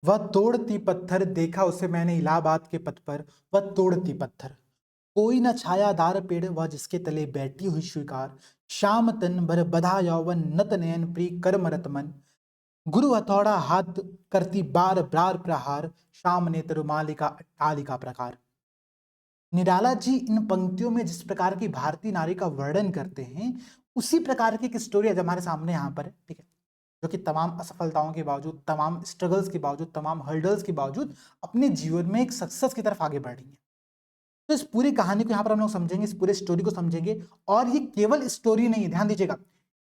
वह तोड़ती पत्थर देखा उसे मैंने इलाहाबाद के पथ पर, वह तोड़ती पत्थर। कोई न छायादार पेड़ वह जिसके तले बैठी हुई स्वीकार। श्याम तन भर बधा यौवन नत नयन प्रिय कर्म रत मन। गुरु हथौड़ा हाथ करती बार बार प्रहार। श्याम नेत्र मालिका अट्टालिका प्रकार। निराला जी इन पंक्तियों में जिस प्रकार की भारतीय नारी का वर्णन करते हैं, उसी प्रकार की एक स्टोरी आज हमारे सामने यहाँ पर है, ठीक है, जो कि तमाम असफलताओं के बावजूद, तमाम स्ट्रगल्स के बावजूद, तमाम हर्डल्स के बावजूद अपने जीवन में एक सक्सेस की तरफ आगे बढ़ रही है। तो इस पूरी कहानी को यहाँ पर हम लोग समझेंगे, इस पूरे स्टोरी को समझेंगे। और ये केवल स्टोरी नहीं है, ध्यान दीजिएगा,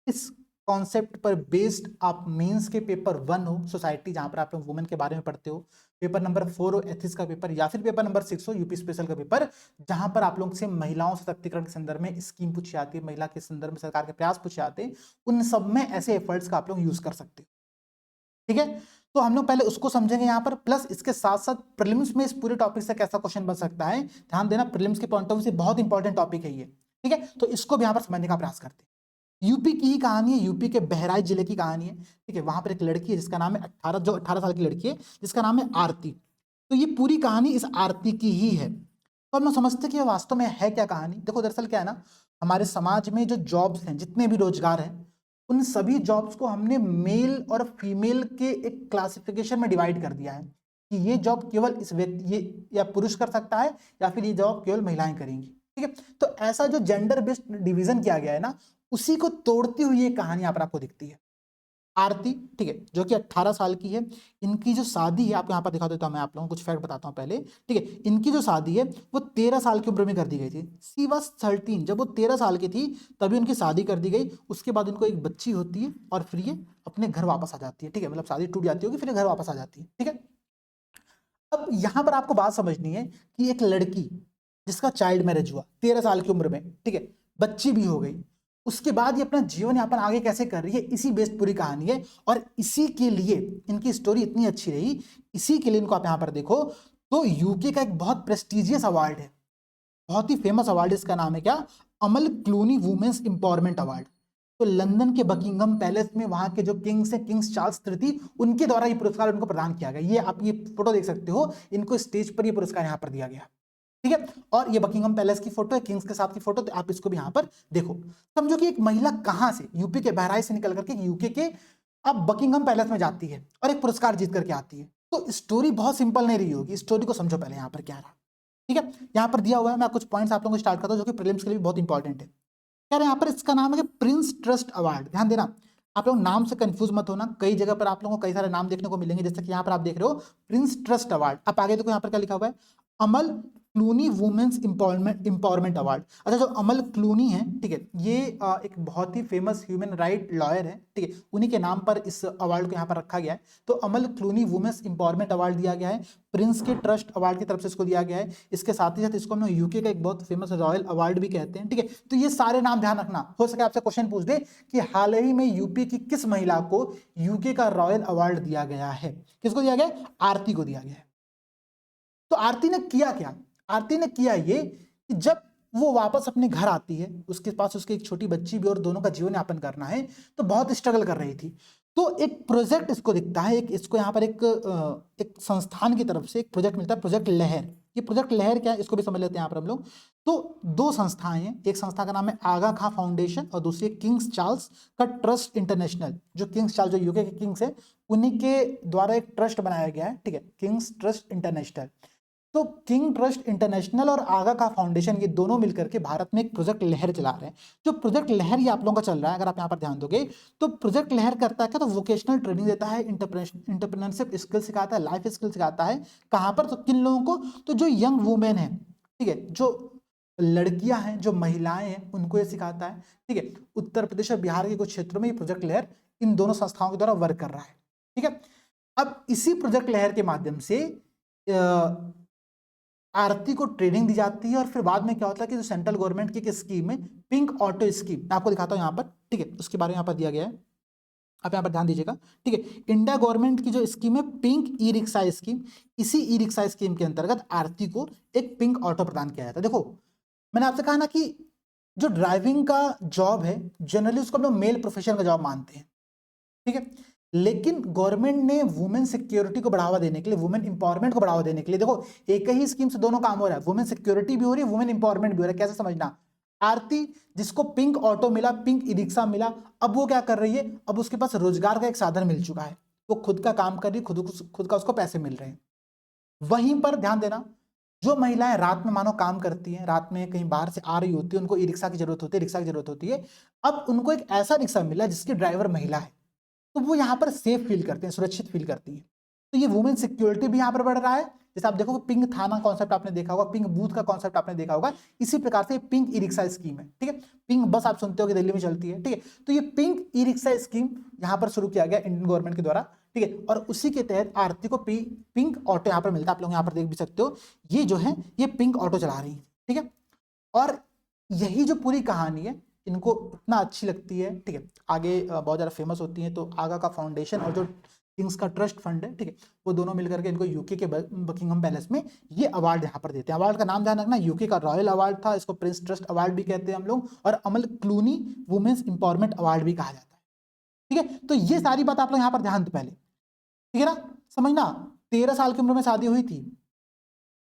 इस कॉन्सेप्ट पर बेस्ड आप मेंस के पेपर 1 हो सोसाइटी, जहां पर आप लोग वुमेन के बारे में पढ़ते हो, पेपर नंबर 4 हो एथिक्स का पेपर, या फिर पेपर नंबर 6 हो यूपी स्पेशल का पेपर, जहां पर आप लोग से महिलाओं सशक्तिकरण के संदर्भ में स्कीम पूछी जाती है, महिला के संदर्भ में सरकार के प्रयास पूछे जाते हैं, उन सब में ऐसे एफर्ट्स का आप लोग यूज कर सकते हो। ठीक है, तो हम लोग पहले उसको समझेंगे यहाँ पर, प्लस इसके साथ साथ प्रीलिम्स में इस पूरे टॉपिक से कैसा क्वेश्चन बन सकता है, ध्यान देना, प्रीलिम्स के पॉइंट ऑफ व्यू से बहुत इंपॉर्टेंट टॉपिक है ये। ठीक है, तो इसको भी यहाँ पर समझने का प्रयास करते हैं। यूपी की ही कहानी है, यूपी के बहराइच जिले की कहानी है। ठीक है, वहां पर एक लड़की है जिसका नाम है 18 साल की लड़की है जिसका नाम है आरती। तो ये पूरी कहानी इस आरती की ही है। तो हम लोग समझते हैं कि वास्तव में है क्या कहानी। देखो दरअसल क्या है ना, हमारे समाज में जो जॉब्स हैं, जितने भी रोजगार हैं, उन सभी जॉब्स को हमने मेल और फीमेल के एक क्लासिफिकेशन में डिवाइड कर दिया है कि ये जॉब केवल इस व्यक्ति, ये या पुरुष कर सकता है, या फिर ये जॉब केवल महिलाएं करेंगी। ठीक है, तो ऐसा जो जेंडर बेस्ड डिवीजन किया गया है ना, उसी को तोड़ती हुई ये कहानी यहाँ पर आपको दिखती है। आरती, ठीक है, जो कि 18 साल की है। इनकी जो शादी है, आपको यहाँ पर दिखा देता हूँ, मैं आप लोगों को कुछ फैक्ट बताता हूँ पहले। ठीक है, इनकी जो शादी है वो 13 साल की उम्र में कर दी गई थी। सी वॉज 13, जब वो 13 साल की थी तभी उनकी शादी कर दी गई। उसके बाद उनको एक बच्ची होती है और फिर ये अपने घर वापस आ जाती है। ठीक है, मतलब शादी टूट जाती होगी, फिर घर वापस आ जाती है। ठीक है, अब यहाँ पर आपको बात समझनी है कि एक लड़की जिसका चाइल्ड मैरिज हुआ 13 साल की उम्र में, ठीक है, बच्ची भी हो गई, उसके बाद ये अपना जीवन यापन आगे कैसे कर रही है, इसी बेस्ड पूरी कहानी है। और इसी के लिए इनकी स्टोरी इतनी अच्छी रही, इसी के लिए इनको आप यहाँ पर देखो तो यूके का एक बहुत प्रेस्टिजियस अवार्ड है, बहुत ही फेमस अवार्ड, इसका नाम है क्या, अमल क्लूनी वुमेन्स इंपावरमेंट अवार्ड। तो लंदन के बकिंगम पैलेस में वहां के जो किंग्स हैं, किंग्स चार्ल्स तृतीय, उनके द्वारा ये पुरस्कार उनको प्रदान किया गया। ये आप ये फोटो देख सकते हो, इनको स्टेज पर ये पुरस्कार यहाँ पर दिया गया। ठीक है, और ये बकिंगम पैलेस की फोटो है, किंग्स के साथ की फोटो, तो आप इसको भी यहाँ पर देखो। समझो कि एक महिला कहाँ से, यूपी के बहराइच से निकल करके यूके के अब बकिंगम पैलेस में जाती है और एक पुरस्कार जीत करके आती है। तो स्टोरी बहुत सिंपल नहीं रही होगी, स्टोरी को समझो पहले यहाँ पर क्या रहा। ठीक है, यहाँ पर दिया हुआ है, मैं कुछ पॉइंट्स आप लोगों को स्टार्ट करता हूँ जो कि प्रीलिम्स के लिए भी बहुत इंपॉर्टेंट है। कह रहे हैं यहाँ पर इसका नाम है प्रिंस ट्रस्ट अवार्ड। ध्यान देना, आप लोग नाम से कंफ्यूज मत होना, कई जगह पर आप लोगों को कई सारे नाम देखने को मिलेंगे, जैसे कि यहाँ पर आप देख रहे हो प्रिंस ट्रस्ट अवार्ड। आप आगे देखो यहाँ पर क्या लिखा हुआ है, अमल क्लूनी वुमेन्स इंपावरमेंट अवार्ड। अच्छा, जो अमल क्लूनी है, ठीक है, ये एक बहुत ही फेमस ह्यूमन राइट लॉयर है। ठीक है, उन्हीं के नाम पर इस अवार्ड को यहाँ पर रखा गया है। तो अमल क्लूनी वुमेन्स इंपावरमेंट अवार्ड दिया गया है, प्रिंस के ट्रस्ट अवार्ड की तरफ से इसको दिया गया है। इसके साथ ही साथ इसको हम यूके का एक बहुत फेमस रॉयल अवार्ड भी कहते हैं। ठीक है, तो ये सारे नाम ध्यान रखना, हो सके आपसे क्वेश्चन पूछ दे कि हाल ही में यूपी की किस महिला को यूके का रॉयल अवार्ड दिया गया है। किसको दिया गया, आरती को दिया गया है। तो आरती ने किया क्या, आरती ने किया ये कि जब वो वापस अपने घर आती है, उसके पास उसकी एक छोटी बच्ची भी और दोनों का जीवन यापन करना है, तो बहुत स्ट्रगल कर रही थी। तो एक प्रोजेक्ट इसको दिखता है, एक इसको यहाँ पर एक संस्थान की तरफ से एक प्रोजेक्ट मिलता है, प्रोजेक्ट लहर। ये प्रोजेक्ट लहर क्या है, इसको भी समझ लेते हैं यहाँ पर हम लोग। तो दो संस्थाएं हैं, एक संस्था का नाम है आगा खां फाउंडेशन और दूसरी किंग्स चार्ल्स का ट्रस्ट इंटरनेशनल। जो किंग्स चार्ल्स, जो यूके के किंग्स है, उन्हीं के द्वारा एक ट्रस्ट बनाया गया है। ठीक है, किंग्स ट्रस्ट इंटरनेशनल। तो किंग ट्रस्ट इंटरनेशनल और आगा का फाउंडेशन, ये दोनों मिलकर के भारत में एक प्रोजेक्ट लहर चला रहे हैं। जो प्रोजेक्ट लहर ये आप लोगों का चल रहा है, अगर आप यहाँ पर ध्यान दोगे तो प्रोजेक्ट लहर करता है क्या, तो वोकेशनल ट्रेनिंग देता है, इंटरप्रेन्योरशिप स्किल सिखाता है, लाइफ स्किल सिखाता है। कहाँ पर, तो किन लोगों को, तो जो यंग वुमेन है, ठीक है, जो लड़कियां हैं, जो महिलाएं हैं, उनको ये सिखाता है। ठीक है, उत्तर प्रदेश और बिहार के कुछ क्षेत्रों में ये प्रोजेक्ट लहर इन दोनों संस्थाओं के द्वारा वर्क कर रहा है। ठीक है, अब इसी प्रोजेक्ट लहर के माध्यम से आरती को ट्रेनिंग दी जाती है, और फिर बाद में क्या होता है कि जो सेंट्रल गवर्नमेंट की एक स्कीम है, पिंक ऑटो स्कीम, मैं आपको दिखाता हूं यहाँ पर। ठीक है, उसके बारे में यहाँ पर दिया गया है, आप यहाँ पर ध्यान दीजिएगा। ठीक है, इंडिया गवर्नमेंट की जो स्कीम है पिंक ई रिक्शा स्कीम, इसी ई रिक्शा स्कीम के अंतर्गत आरती को एक पिंक ऑटो प्रदान किया जाता है। देखो, मैंने आपसे कहा ना कि जो ड्राइविंग का जॉब है, जनरली उसको हम लोग मेल प्रोफेशन का जॉब मानते हैं। ठीक है, लेकिन गवर्नमेंट ने वुमेन सिक्योरिटी को बढ़ावा देने के लिए, वुमेन इंपावरमेंट को बढ़ावा देने के लिए, देखो एक ही स्कीम से दोनों काम हो रहा है, वुमेन सिक्योरिटी भी हो रही है, वुमेन इंपावरमेंट भी हो रहा है। कैसे समझना, आरती जिसको पिंक ऑटो मिला, पिंक ई रिक्शा मिला, अब वो क्या कर रही है, अब उसके पास रोजगार का एक साधन मिल चुका है, वो खुद का काम कर रही है, खुद का उसको पैसे मिल रहे हैं। वहीं पर ध्यान देना, जो महिलाएं रात में मानो काम करती हैं, रात में कहीं बाहर से आ रही होती है, उनको ई रिक्शा की जरूरत होती है, रिक्शा की जरूरत होती है, अब उनको एक ऐसा रिक्शा मिला जिसकी ड्राइवर महिला है, तो वो यहाँ पर सेफ फील करते हैं, सुरक्षित फील करती है। तो ये वुमेन सिक्योरिटी भी यहाँ पर बढ़ रहा है। जैसे आप देखोगे पिंक थाना कॉन्सेप्ट आपने देखा होगा, पिंक बूथ का कॉन्सेप्ट आपने देखा होगा, इसी प्रकार से पिंक ई रिक्शा स्कीम है, ठीक है। पिंक बस आप सुनते हो कि दिल्ली में चलती है, ठीक है। तो ये पिंक ई रिक्शा स्कीम यहाँ पर शुरू किया गया इंडियन गवर्नमेंट के द्वारा, ठीक है। और उसी के तहत आरती को पिंक ऑटो यहाँ पर मिलता है, आप लोग यहाँ पर देख भी सकते हो, ये जो है ये पिंक ऑटो चला रही है, ठीक है। और यही जो पूरी कहानी है इनको इतना अच्छी लगती है, ठीक है, आगे बहुत ज़्यादा फेमस होती है। तो आगा का फाउंडेशन और जो किंग्स का ट्रस्ट फंड है, ठीक है, वो दोनों मिलकर के इनको यूके के बकिंगम पैलेस में ये अवार्ड यहाँ पर देते हैं। अवार्ड का नाम ध्यान रखना, यूके का रॉयल अवार्ड था, इसको प्रिंस ट्रस्ट अवार्ड भी कहते हैं हम लोग, और अमल क्लूनी वुमेन्स इंपावरमेंट अवार्ड भी कहा जाता है, ठीक है। तो ये सारी बात आप लोग यहाँ पर ध्यान दो पहले, ठीक है ना। समझना, 13 साल की उम्र में शादी हुई थी,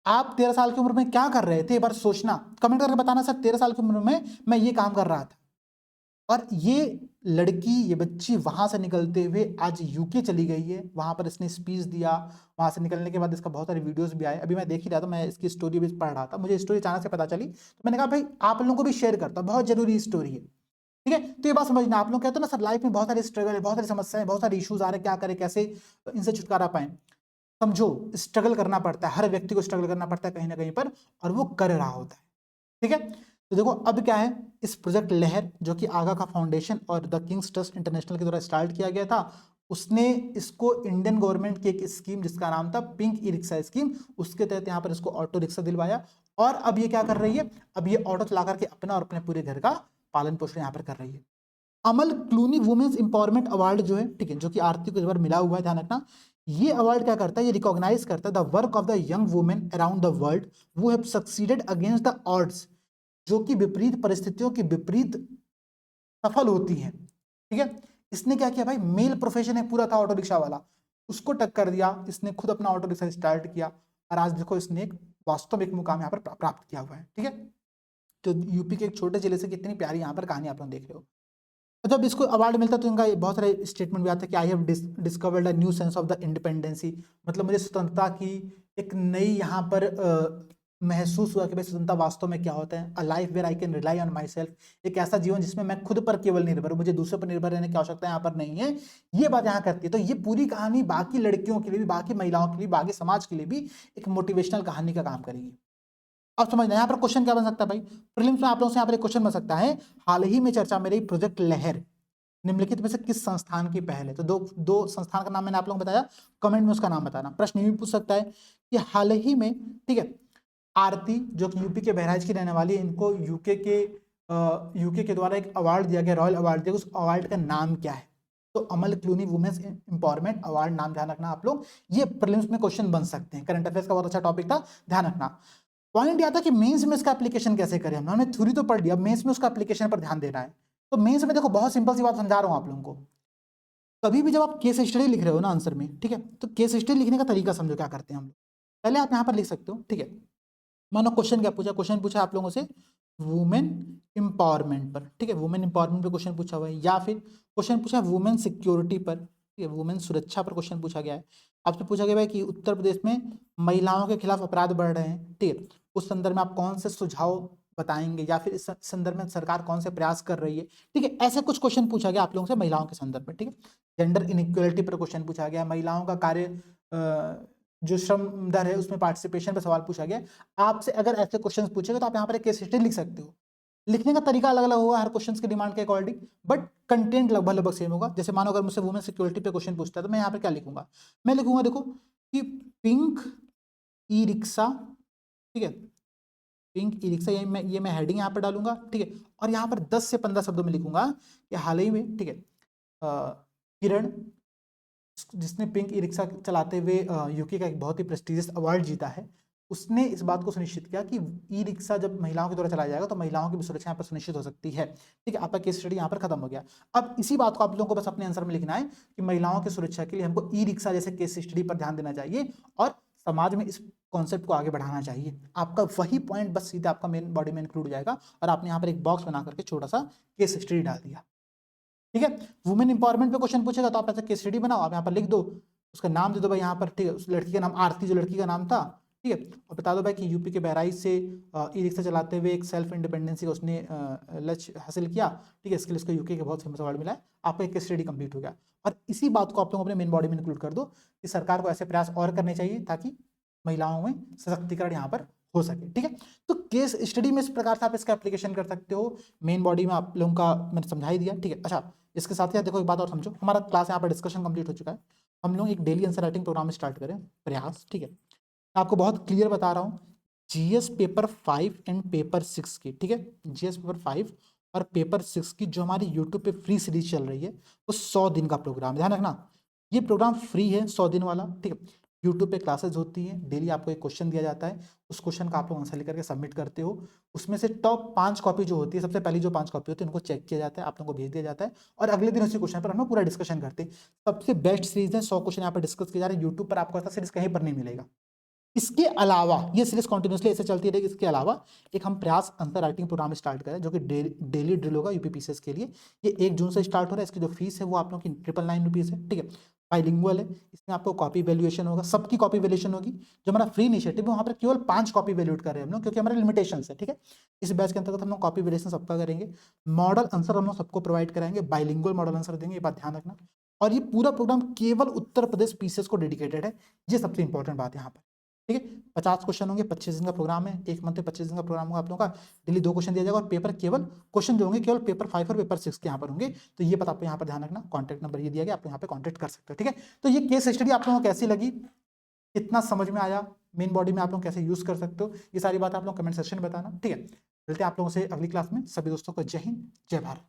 आप 13 साल की उम्र में क्या कर रहे थे, एक बार सोचना, कमेंट करके बताना सर 13 साल की उम्र में मैं ये काम कर रहा था। और ये लड़की, ये बच्ची वहां से निकलते हुए आज यूके चली गई है, वहां पर इसने स्पीच दिया, वहां से निकलने के बाद इसका बहुत सारे वीडियोस भी आए, अभी मैं देख ही रहा था, मैं इसकी स्टोरी भी पढ़ रहा था, मुझे स्टोरी अचानक से पता चली, तो मैंने कहा भाई आप लोगों को भी शेयर करता हूं, बहुत जरूरी स्टोरी है, ठीक है। तो ये बात समझना, आप लोग कहते हो ना सर लाइफ में बहुत सारे स्ट्रगल है, बहुत सारी समस्याएं, बहुत सारे इश्यूज आ रहे हैं, क्या करें, कैसे इनसे छुटकारा पाए। समझो, स्ट्रगल करना पड़ता है, हर व्यक्ति को स्ट्रगल करना पड़ता है कहीं ना कहीं पर, और वो कर रहा होता है, ठीक है। तो देखो अब क्या है, इस प्रोजेक्ट लहर जो कि आगा का फाउंडेशन और द किंग्स ट्रस्ट इंटरनेशनल के द्वारा स्टार्ट किया गया था, उसने इसको इंडियन गवर्नमेंट की एक स्कीम जिसका नाम था पिंक ई रिक्शा स्कीम, उसके तहत यहाँ पर इसको ऑटो रिक्शा दिलवाया, और अब ये क्या कर रही है, अब ये ऑटो चला करके अपना और अपने पूरे घर का पालन पोषण यहाँ पर कर रही है। अमल क्लूनी वुमेन्स इंपावरमेंट अवार्ड जो है, ठीक है, जो कि आरती को इस बार मिला हुआ है, ध्यान रखना, ये अवार्ड क्या करता है, ये रिकॉग्नाइज करता है the work of the young women around the world who have succeeded against the odds, जो कि विपरीत परिस्थितियों की विपरीत सफल होती हैं, ठीक है। इसने क्या किया भाई, मेल प्रोफेशन एक पूरा था ऑटो रिक्शा वाला, उसको टक्कर दिया, इसने खुद अपना ऑटो रिक्शा स्टार्ट किया, और आज देखो इसने एक वास्तव में एक मुकाम यहाँ पर प्राप्त किया हुआ है, ठीक है। तो यूपी के एक छोटे जिले से कितनी प्यारी यहाँ पर कहानी आप लोग देख रहे हो। तो जब इसको अवार्ड मिलता है तो इनका बहुत सारे स्टेटमेंट भी आता है कि I have discovered a new sense of the independency, मतलब मुझे स्वतंत्रता की एक नई यहाँ पर महसूस हुआ कि भाई स्वतंत्रता वास्तव में क्या होता है। A life where I can rely on my self, एक ऐसा जीवन जिसमें मैं खुद पर केवल निर्भर हूँ, मुझे दूसरे पर निर्भर रहने की आवश्यकता यहाँ पर नहीं है, ये बात यहाँ करती है। तो ये पूरी कहानी बाकी लड़कियों के लिए भी, बाकी महिलाओं के लिए, बाकी समाज के लिए भी एक मोटिवेशनल कहानी का काम करेगी। अब समझना यहाँ पर क्वेश्चन क्या बन सकता है भाई, प्रीलिम्स में आप लोगों से यहाँ पर एक क्वेश्चन बन सकता है, हाल ही में चर्चा में रही प्रोजेक्ट लहर निम्नलिखित में से किस संस्थान की पहल है। तो दो संस्थान का नाम मैंने आप लोगों को बताया, कमेंट में उसका नाम बताना। प्रश्न ये भी पूछ सकता है कि हाल ही में, ठीक है, आरती जो कि यूपी के बहराइच की रहने वाली है, इनको यूके के द्वारा एक अवार्ड दिया गया, रॉयल अवार्ड दिया, उस अवार्ड का नाम क्या है। तो अमल क्लूनी वुमेन्स इंपावरमेंट अवार्ड, नाम ध्यान रखना आप लोग, ये प्रीलिम्स में क्वेश्चन बन सकते हैं, करंट अफेयर्स का बहुत अच्छा टॉपिक था, ध्यान रखना। पॉइंट यह था कि मेंस में इसका एप्लीकेशन कैसे करें, हमने थ्योरी तो पढ़ लिया, मेंस में उसका एप्लीकेशन पर ध्यान देना है। तो मेंस में देखो बहुत सिंपल सी बात समझा रहा हूं आप लोगों को, कभी भी जब आप केस स्टडी लिख रहे हो ना आंसर में, ठीक है, तो केस स्टडी लिखने का तरीका समझो क्या करते हैं हम लोग। पहले आप यहाँ पर लिख सकते हो, ठीक है, मानो क्वेश्चन क्या पूछा, क्वेश्चन पूछा आप लोगों से वुमेन इंपावरमेंट पर, ठीक है, वुमेन इंपावरमेंट पर क्वेश्चन पूछा हुआ है, या फिर क्वेश्चन पूछा वुमेन सिक्योरिटी पर, ठीक है, वुमेन सुरक्षा पर क्वेश्चन पूछा गया है। आपसे पूछा गया है कि उत्तर प्रदेश में महिलाओं के खिलाफ अपराध बढ़ रहे हैं, ठीक है, उस संदर्भ में आप कौन से सुझाव बताएंगे, या फिर इस संदर्भ में सरकार कौन से प्रयास कर रही है, ठीक है, ऐसे कुछ क्वेश्चन पूछा गया आप लोगों से महिलाओं के संदर्भ में, ठीक है। जेंडर इनइक्वालिटी पर क्वेश्चन पूछा गया, महिलाओं का कार्य जो श्रम दर है उसमें पार्टिसिपेशन पर सवाल पूछा गया। आपसे अगर ऐसे क्वेश्चन पूछेगा तो आप यहाँ पर एक केस स्टडी लिख सकते हो, लिखने का तरीका अलग अलग होगा हर क्वेश्चन के डिमांड के अकॉर्डिंग, बट कंटेंट लगभग लगभग सेम होगा। जैसे मानो अगर मुझसे वुमेन सिक्योरिटी पे क्वेश्चन पूछता है तो मैं यहाँ पे क्या लिखूंगा, मैं लिखूंगा देखो कि पिंक ई रिक्शा, ठीक है, पिंक ई रिक्शा, ये मैं हेडिंग यहाँ पर डालूंगा, ठीक है, और यहाँ पर 10 से 15 शब्दों में लिखूंगा कि हाल ही में, ठीक है, किरण जिसने पिंक ई रिक्शा चलाते हुए यूके का एक बहुत ही प्रेस्टिजियस अवार्ड जीता है, उसने इस बात को सुनिश्चित किया कि ई रिक्शा जब महिलाओं के द्वारा चलाया जाएगा तो महिलाओं की भी सुरक्षा यहाँ पर सुनिश्चित हो सकती है। ठीक है, आपका केस स्टडी यहाँ पर खत्म हो गया। अब इसी बात को आप लोगों को बस अपने आंसर में लिखना है कि महिलाओं की सुरक्षा के लिए हमको ई रिक्शा जैसे केस स्टडी पर ध्यान देना चाहिए और समाज में इस कॉन्सेप्ट को आगे बढ़ाना चाहिए। आपका वही पॉइंट बस सीधा आपका मेन बॉडी में इंक्लूड हो जाएगा और आपने यहाँ पर एक बॉक्स बना करके छोटा सा केस स्टडी डाल दिया। ठीक है, वुमेन इंपावरमेंट पे क्वेश्चन पूछेगा तो आप ऐसा केस स्टडी बनाओ, आप यहाँ पर लिख दो, उसका नाम दे दो भाई यहाँ पर। ठीक है, उस लड़की का नाम आरती, जो लड़की का नाम था। ठीक है, और बता दो भाई कि यूपी के बहराइच से ई रिक्शा चलाते हुए एक सेल्फ इंडिपेंडेंसी का उसने लक्ष्य हासिल किया। ठीक है, इसके लिए उसको यूके के बहुत फेमस अवार्ड मिला है। आपका एक केस स्टडी कंप्लीट हो गया। और इसी बात को आप लोग अपने मेन बॉडी में इंक्लूड कर दो कि सरकार को ऐसे प्रयास और करने चाहिए ताकि महिलाओं में सशक्तिकरण यहाँ पर हो सके। ठीक है, तो केस स्टडी में इस प्रकार से आप इसका एप्लीकेशन कर सकते हो। मेन बॉडी में आप लोगों का मैंने समझा ही दिया। ठीक है, अच्छा इसके साथ ही देखो एक बात और समझो, हमारा क्लास यहाँ पर डिस्कशन कंप्लीट हो चुका है। हम लोग एक daily answer writing program start करें, प्रयास। ठीक है, मैं आपको बहुत क्लियर बता रहा हूँ, जीएस पेपर 5 एंड पेपर 6 की, ठीक है, जीएस पेपर 5 और पेपर 6 की जो हमारी यूट्यूब पे फ्री सीरीज चल रही है वो 100 दिन का प्रोग्राम, ध्यान रखना ये प्रोग्राम फ्री है 100 दिन वाला। ठीक है, यूट्यूब पे क्लासेस होती हैं, डेली आपको एक क्वेश्चन दिया जाता है, उस क्वेश्चन का आप लोग आंसर लेकर के सबमिट करते हो। उसमें से टॉप 5 कॉपी जो होती है, सबसे पहली जो 5 कॉपी होती है उनको चेक किया जाता है, आप लोगों को भेज दिया जाता है और अगले दिन उसी क्वेश्चन पर हम लोग पूरा डिस्कशन करते हैं। सबसे बेस्ट सीरीज है, 100 क्वेश्चन यहाँ पर डिस्कस किया जा रहा है। यूट्यूब पर आपको ऐसा सीरीज कहीं पर नहीं मिलेगा। इसके अलावा ये सीरीज कंटिन्यूसली ऐसे चलती रहेगी। इसके अलावा एक हम प्रयास आंसर राइटिंग प्रोग्राम स्टार्ट करें जो कि डेली ड्रिल होगा यूपीपीसीएस के लिए। ये 1 जून से स्टार्ट हो रहा है। इसकी जो फीस है वो आप लोगों की 999 रुपीज़ है। ठीक है, बाइलिंगुअल है, इसमें आपको कॉपी वैल्यूएशन होगा, सबकी कॉपी वैल्यूएशन होगी। जो हमारा फ्री इनिशिएटिव है वहाँ पर केवल 5 कॉपी वैल्यूएट कर रहे हैं हम लोग, क्योंकि हमारे लिमिटेशन है। ठीक है, इस बैच के अंतर्गत हम लोग कॉपी वैल्यूएशन सबका करेंगे। मॉडल आंसर हम लोग सबको प्रोवाइड कराएंगे, बाइलिंगुअल मॉडल आंसर देंगे, ये बात ध्यान रखना। और ये पूरा प्रोग्राम केवल उत्तर प्रदेश पीसीएस को डेडिकेटेड है, ये सबसे इंपॉर्टेंट बात है यहाँ पर। ठीक है, 50 क्वेश्चन होंगे, 25 दिन का प्रोग्राम है, एक मंथ में 25 दिन का प्रोग्राम होगा आप लोगों का। डेली 2 क्वेश्चन दिया जाएगा और पेपर केवल क्वेश्चन जो होंगे केवल पेपर 5 और पेपर 6 के यहाँ पर होंगे। तो ये बात आपको यहाँ पर ध्यान रखना। कॉन्टैक्ट नंबर ये दिया गया, आप यहाँ पे कॉन्टैक्ट कर सकते हो। ठीक है, तो ये केस स्टडी आप लोगों को कैसी लगी, कितना समझ में आया, मेन बॉडी में आप लोग कैसे यूज कर सकते हो, ये सारी बात आप लोग कमेंट सेक्शन में बताना। ठीक है, मिलते हैं आप लोगों से अगली क्लास में। सभी दोस्तों को जय हिंद, जय भारत।